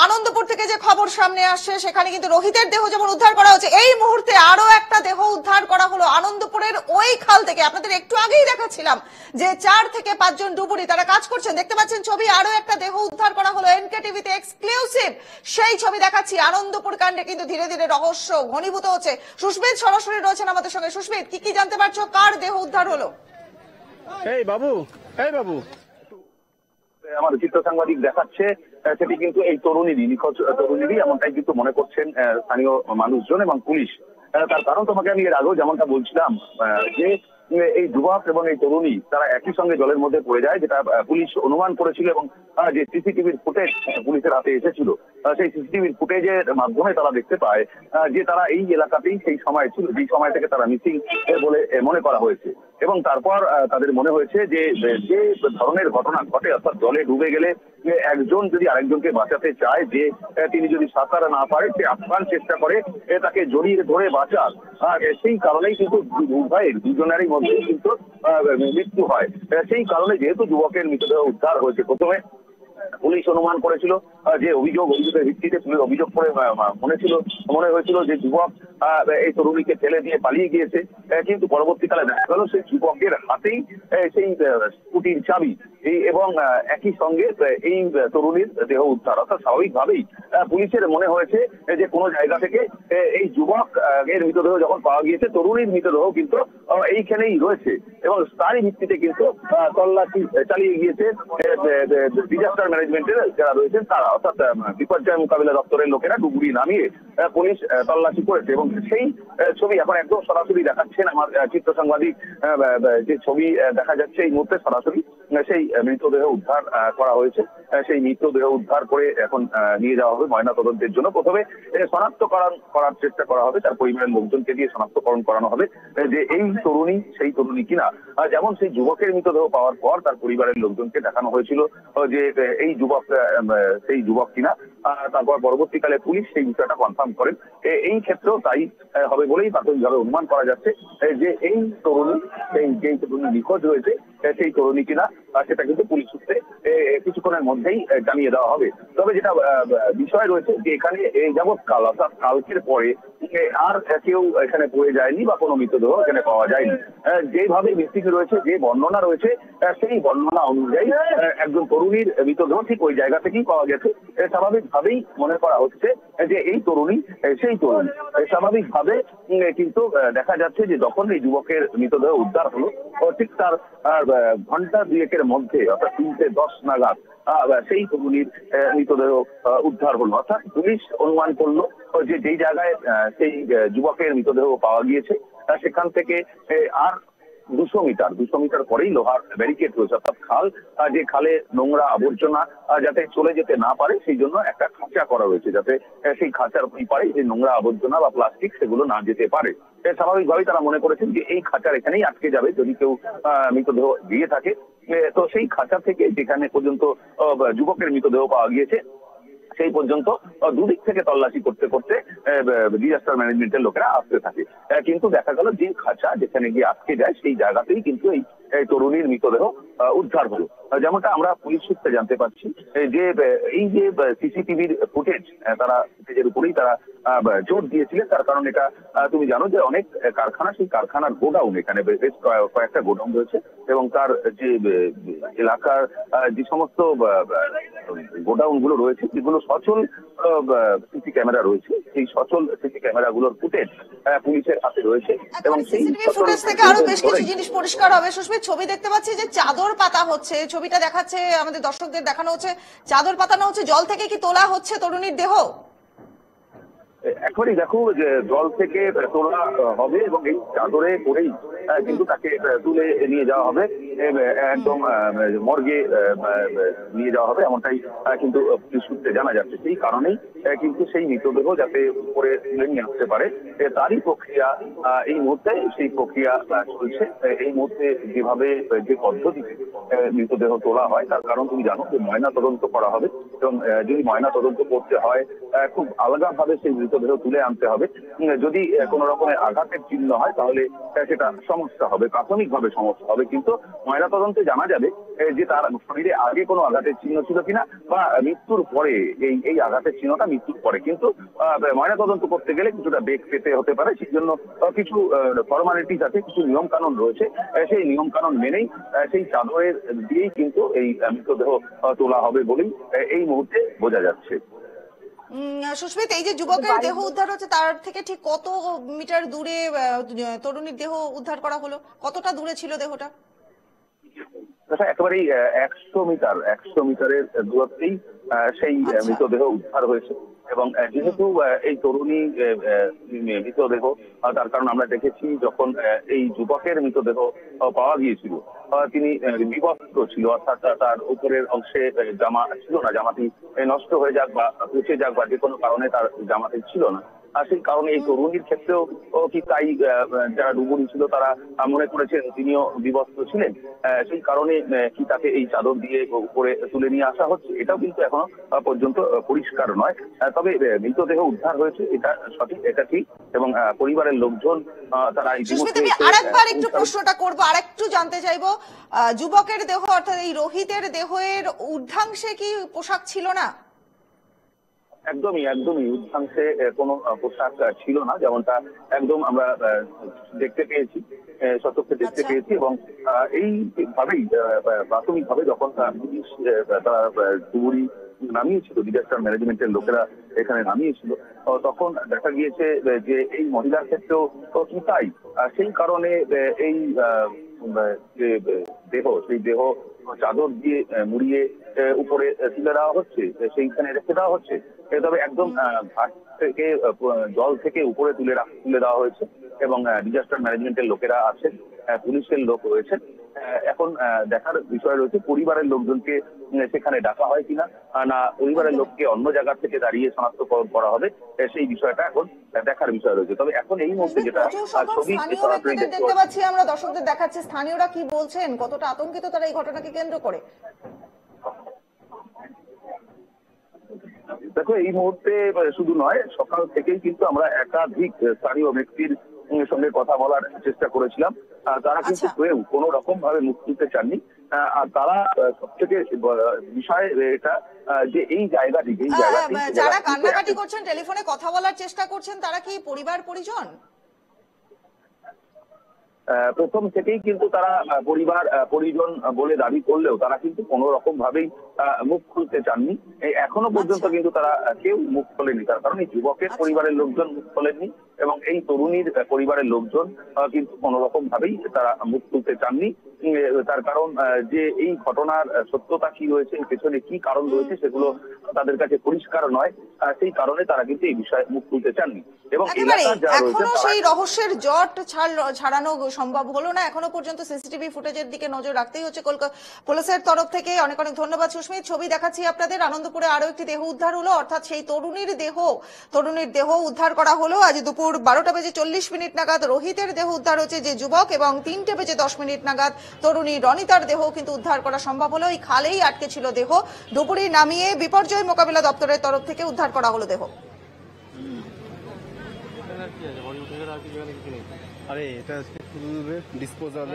আনন্দপুর থেকে যে খবর সামনে আসছে সেখানে কিন্তু রোহিতের দেহ যেমন উদ্ধার করা হচ্ছে, এই মুহূর্তে আরো একটা দেহ উদ্ধার করা হলো আনন্দপুরের ওই খাল থেকে। আপনাদের একটু আগেই দেখাচ্ছিলাম যে 4 থেকে 5 জন ডুবুরি তারা কাজ করছেন, দেখতে পাচ্ছেন ছবি। আরো একটা দেহ উদ্ধার করা হলো, এনকে টিভিতে এক্সক্লুসিভ সেই ছবি দেখাচ্ছি। আনন্দপুর কাণ্ডে কিন্তু ধীরে ধীরে রহস্য ঘনীভূত হচ্ছে। সুস্মিত সরাসরি রয়েছেন আমাদের সঙ্গে। সুস্মিত, কি জানতে পারছো, কার দেহ উদ্ধার হলো? এই বাবু আমার চিত্র সাংবাদিক দেখাচ্ছে সেটি কিন্তু এই তরুণীরই, নিখোঁজ তরুণীরই, এমনটাই কিন্তু মনে করছেন স্থানীয় মানুষজন এবং পুলিশ। তার কারণ তোমাকে আমি এর আগেও যেমনটা বলছিলাম যে এই যুবক এবং এই তরুণী তারা একই সঙ্গে জলের মধ্যে পড়ে যায়, যেটা পুলিশ অনুমান করেছিল এবং যে সিসিটিভির ফুটেজ পুলিশের হাতে এসেছিল সেই সিসিটিভির ফুটেজের মাধ্যমে তারা দেখতে পায় যে তারা এই এলাকাতেই সেই সময় ছিল, যেই সময় থেকে তারা মিসিং বলে মনে করা হয়েছে। এবং তারপর তাদের মনে হয়েছে যে যে ধরনের ঘটনা ঘটে, অর্থাৎ জলে ডুবে গেলে একজন যদি আরেকজনকে বাঁচাতে চায়, যে তিনি যদি সাঁতার না পারে সে আপ্রাণ চেষ্টা করে তাকে জড়িয়ে ধরে বাঁচার, সেই কারণেই কিন্তু উভয়ের দুজনেরই মধ্যে কিন্তু মৃত্যু হয়। সেই কারণে যেহেতু যুবকের মৃতদেহ উদ্ধার হয়েছে, প্রথমে পুলিশ অনুমান করেছিল যে অভিযোগের ভিত্তিতে অভিযোগ করে মনে হয়েছিল যে যুবক এই তরুণীকে ফেলে দিয়ে পালিয়ে গিয়েছে। কিন্তু পরবর্তীকালে দেখা গেল সেই যুবকের হাতেই সেই স্কুটির চাবি এবং একই সঙ্গে এই তরুণীর দেহ উদ্ধার। অর্থাৎ স্বাভাবিকভাবেই পুলিশের মনে হয়েছে যে কোনো জায়গা থেকে এই যুবক এর মৃতদেহ যখন পাওয়া গিয়েছে, তরুণীর মৃতদেহ কিন্তু এইখানেই রয়েছে এবং তারই ভিত্তিতে কিন্তু তল্লাশি চালিয়ে গিয়েছে ডিজাস্টার ম্যানেজমেন্টের যারা রয়েছেন তারা, অর্থাৎ বিপর্যয় মোকাবিলা দপ্তরের লোকেরা ডুবুরি নামিয়ে পুলিশ তল্লাশি করেছে। এবং সেই ছবি এখন একদম সরাসরি দেখাচ্ছেন আমার চিত্র সাংবাদিক। যে ছবি দেখা যাচ্ছে এই মুহূর্তে সরাসরি সেই মৃতদেহ উদ্ধার করা হয়েছে। সেই মৃতদেহ উদ্ধার করে এখন নিয়ে যাওয়া হবে ময়না তদন্তের জন্য। প্রথমে শনাক্তকরণ করার চেষ্টা করা হবে, তার পরিবারের লোকজনকে দিয়ে শনাক্তকরণ করানো হবে যে এই তরুণী সেই তরুণী কিনা। যেমন সেই যুবকের মৃতদেহ পাওয়ার পর তার পরিবারের লোকজনকে দেখানো হয়েছিল যে এই যুবক সেই যুবক কিনা। তারপর পরবর্তীকালে পুলিশ সেই বিষয়টা কনফার্ম করেন। এই ক্ষেত্রেও তাই হবে বলেই প্রাথমিকভাবে অনুমান করা যাচ্ছে যে এই তরুণী, যেই তরুণী নিখোঁজ হয়েছে সেই তরুণী কিনা, সেটা কিন্তু পুলিশ সূত্রে কিছুক্ষণের মধ্যেই জানিয়ে দেওয়া হবে। তবে যেটা বিষয় রয়েছে যে এখানে এই যাবৎকাল, অর্থাৎ কালকের পরে আর কেউ এখানে পড়ে যায়নি বা কোনো মৃতদেহ এখানে পাওয়া যায়নি। যেভাবে মিস্টিং রয়েছে, যে বর্ণনা রয়েছে, সেই বর্ণনা অনুযায়ী একজন তরুণীর মৃতদেহ ঠিক ওই জায়গা থেকেই পাওয়া গেছে। স্বাভাবিকভাবেই মনে করা হচ্ছে যে এই তরুণী সেই তরুণী। স্বাভাবিকভাবে কিন্তু দেখা যাচ্ছে যে যখন এই যুবকের মৃতদেহ উদ্ধার হলো, ঠিক তার ঘন্টা দুয়েকের মধ্যে, অর্থাৎ 3:10 নাগাদ সেই তরুণীর মৃতদেহ উদ্ধার হলো। অর্থাৎ পুলিশ অনুমান করলো যে যেই জায়গায় সেই যুবকের মৃতদেহ পাওয়া গিয়েছে সেখান থেকে আর 200 মিটার পরেই লোহার ব্যারিকেড রয়েছে, অর্থাৎ খাল, যে খালে নোংরা আবর্জনা যাতে চলে যেতে না পারে সেই জন্য একটা খাঁচা করা রয়েছে, যাতে সেই খাঁচার পারে যে নোংরা আবর্জনা বা প্লাস্টিক সেগুলো না যেতে পারে। স্বাভাবিকভাবেই তারা মনে করেছেন যে এই খাঁচার এখানেই আটকে যাবে যদি কেউ মৃতদেহ দিয়ে থাকে। তো সেই খাঁচা থেকে যেখানে পর্যন্ত যুবকের মৃতদেহ পাওয়া গিয়েছে সেই পর্যন্ত দুদিক থেকে তল্লাশি করতে করতে ডিজাস্টার ম্যানেজমেন্টের লোকেরা আসতে থাকে। কিন্তু দেখা গেল যে খাঁচা যেখানে গিয়ে আটকে যায় সেই জায়গাতেই কিন্তু এই তরুণীর মৃতদেহ উদ্ধার হলো। যেমনটা আমরা পুলিশ সূত্রে জানতে পারছি যে এই যে সিসিটিভির ফুটেজ, তারা ফুটেজের উপরেই তারা জোর দিয়েছিলেন। তার কারণ এটা তুমি জানো যে অনেক কারখানা, সেই কারখানার গোডাউন, এখানে বেশ কয়েকটা গোডাউন রয়েছে এবং তার যে এলাকার যে সমস্ত গোডাউন গুলো রয়েছে, যেগুলো সচল সিসি ক্যামেরা রয়েছে, সেই সচল সিসি ক্যামেরা গুলোর ফুটেজ পুলিশের হাতে রয়েছে এবং সেই ফুটেজ থেকে আরো বেশ কিছু জিনিস পরিষ্কার হবে। সুস্মিত, ছবি দেখতে পাচ্ছি যে চাদর পাতা হচ্ছে, ছবিটা দেখাচ্ছে আমাদের দর্শকদের, দেখানো হচ্ছে চাদর পাতানো হচ্ছে। জল থেকে কি তোলা হচ্ছে তরুণীর দেহ? এখনই দেখো যে জল থেকে তোলা হবে এবং এই চাদরে করেই কিন্তু তাকে তুলে নিয়ে যাওয়া হবে, একদম মর্গে নিয়ে যাওয়া হবে, এমনটাই কিন্তু পুলিশ সূত্রে জানা যাচ্ছে। সেই কারণেই কিন্তু সেই মৃতদেহ যাতে উপরে তুলে নিয়ে আসতে পারে তারই প্রক্রিয়া এই মুহূর্তে, সেই প্রক্রিয়া চলছে। এই মুহূর্তে যেভাবে যে পদ্ধতিতে মৃতদেহ তোলা হয় তার কারণ তুমি জানো যে ময়না তদন্ত করা হবে এবং যদি ময়না তদন্ত করতে হয় খুব আলাদাভাবে সেই মৃতদেহ তুলে আনতে হবে। যদি কোনো রকমের আঘাতের চিহ্ন হয় তাহলে সেটা সমস্যা হবে, প্রাথমিকভাবে সমস্যা হবে, কিন্তু ময়নাতদন্তে জানা যাবে যে তার শরীরে আগে কোনো আঘাতের চিহ্ন ছিল কিনা বা মৃত্যুর পরে এই আঘাতের চিহ্নটা মৃত্যুর পরে। কিন্তু ময়নাতদন্ত করতে গেলে কিছুটা বেগ পেতে হতে পারে, সেই জন্য কিছু ফর্মালিটিস আছে, কিছু নিয়ম কানুন রয়েছে। সেই নিয়ম কানুন মেনেই সেই চাদরের দিয়েই কিন্তু এই মৃতদেহ তোলা হবে বলেই এই মুহূর্তে বোঝা যাচ্ছে। সুস্মিত, এই যে যুবকের দেহ উদ্ধার হচ্ছে তার থেকে ঠিক কত মিটার দূরে তরুণীর দেহ উদ্ধার করা হলো? কতটা দূরে ছিল দেহটা? একেবারেই 100 মিটারের দূরত্বেই সেই মৃতদেহ উদ্ধার হয়েছে। এবং যেহেতু এই তরুণী মৃতদেহ, তার কারণ আমরা দেখেছি যখন এই যুবকের মৃতদেহ পাওয়া গিয়েছিল তিনি বিবস্ত্র ছিল, অর্থাৎ তার উপরের অংশে জামা ছিল না, জামাটি নষ্ট হয়ে যাক বা পচে যাক বা যে কোনো কারণে তার জামাটি ছিল না। আর সেই কারণে এই তরুণীর ক্ষেত্রেও কি তাই যারা ডুবুরি ছিল তারা মনে করেছেন তিনিও বিবস্ত্র ছিলেন, সেই কারণে কি তাকে এই চাদর দিয়ে উপরে তুলে নিয়ে আসা হচ্ছে, এটাও কিন্তু এখনো পর্যন্ত পরিষ্কার নয়। তবে মৃতদেহ উদ্ধার হয়েছে এটা সঠিক, এটা ঠিক। এবং পরিবারের লোকজন তারা সুস্মিতা, আমি আরেকবার একটু প্রশ্নটা করবো, আরেকটু জানতে চাইবো, যুবকের দেহ অর্থাৎ এই রোহিতের দেহের ঊর্ধ্বাংশে কি পোশাক ছিল না? একদমই ঊর্ধ্বাংশে কোনো পোশাক ছিল না, যেমনটা একদম আমরা দেখতে পেয়েছি, সচক্ষে দেখতে পেয়েছি। এবং এইভাবেই প্রাথমিকভাবে যখন পুলিশ তারা ডুবুরি নামিয়েছিল, ডিজাস্টার ম্যানেজমেন্টের লোকেরা এখানে নামিয়েছিল, তখন দেখা গিয়েছে যে এই মহিলার ক্ষেত্রেও কি তাই, সেই কারণে এই যে সেই দেহ চাদর দিয়ে মুড়িয়ে উপরে তুলে দেওয়া হচ্ছে, সেইখানে রেখে দেওয়া হচ্ছে। তবে একদম ঘাট থেকে জল থেকে উপরে তুলে দেওয়া হয়েছে এবং ডিজাস্টার ম্যানেজমেন্টের লোকেরা আছেন, পুলিশের লোক রয়েছেন। এখন দেখার বিষয় রয়েছে পরিবারের লোকজনকে সেখানে ডাকা হয় কিনা, না পরিবারের লোককে অন্য জায়গা থেকে দাঁড়িয়ে শনাক্তকরণ করা হবে, সেই বিষয়টা এখন দেখার বিষয় রয়েছে। তবে এখন এই মুহূর্তে যেটা ছবি দেখতে পাচ্ছি আমরা, দর্শকদের দেখাচ্ছে, স্থানীয়রা কি বলছেন, কতটা আতঙ্কিত তারা এই ঘটনাকে কেন্দ্র করে? দেখো, এই মুহূর্তে শুধু নয়, সকাল থেকেই কিন্তু আমরা একাধিক স্থানীয় ব্যক্তির সঙ্গে কথা বলার চেষ্টা করেছিলাম। তারা কিন্তু কেউ কোনো রকম ভাবে মুখ খুলতে চাননি। আর তারা সবথেকে বিষয় এটা যে এই জায়গাটি যারা কান্নাকাটি করছেন, টেলিফোনে কথা বলার চেষ্টা করছেন, তারা কি পরিবার পরিজন? প্রথম থেকেই কিন্তু তারা পরিবার পরিজন বলে দাবি করলেও তারা কিন্তু কোনো রকম ভাবেই মুখ খুলতে চাননি। এখনো পর্যন্ত কিন্তু তারা কেউ মুখ খোলেনি, তার কারণ এই যুবকের পরিবারের লোকজন মুখ খোলেননি এবং এই তরুণীর পরিবারের লোকজন কিন্তু কোনো রকম ভাবেই তারা মুখ খুলতে চাননি। তার কারণ যে এই ঘটনার সত্যতা কি রয়েছে, পেছনে কি কারণ রয়েছে, সেগুলো তাদের কাছে পরিষ্কার নয়, সেই কারণে তারা কিন্তু এই বিষয়ে মুখ খুলতে চাননি। এবং এখনো সেই রহস্যের জট ছাড়ানো সম্ভব হলো না, এখনো পর্যন্ত সিসিটিভি ফুটেজের দিকে নজর রাখতেই হচ্ছে পুলিশের তরফ থেকে। অনেক অনেক ধন্যবাদ সুস্মিত। ছবি দেখাচ্ছি আপনাদের, আনন্দপুরে আরো একটি দেহ উদ্ধার হলো, অর্থাৎ সেই তরুণীর দেহ উদ্ধার করা হলো আজ দুপুর 12:40 নাগাদ। রোহিতের দেহ উদ্ধার হচ্ছে, যে যুবক, এবং 3:10 নাগাদ তরুণী রনিতার দেহ কিন্তু উদ্ধার করা সম্ভব হলো। এই খালেই আটকে ছিল দেহ, ডুবুরি নামিয়ে বিপর্যয় মোকাবিলা দপ্তরের তরফ থেকে উদ্ধার করা হলো দেহ। আরে এটা আজকে ডিসপোজাল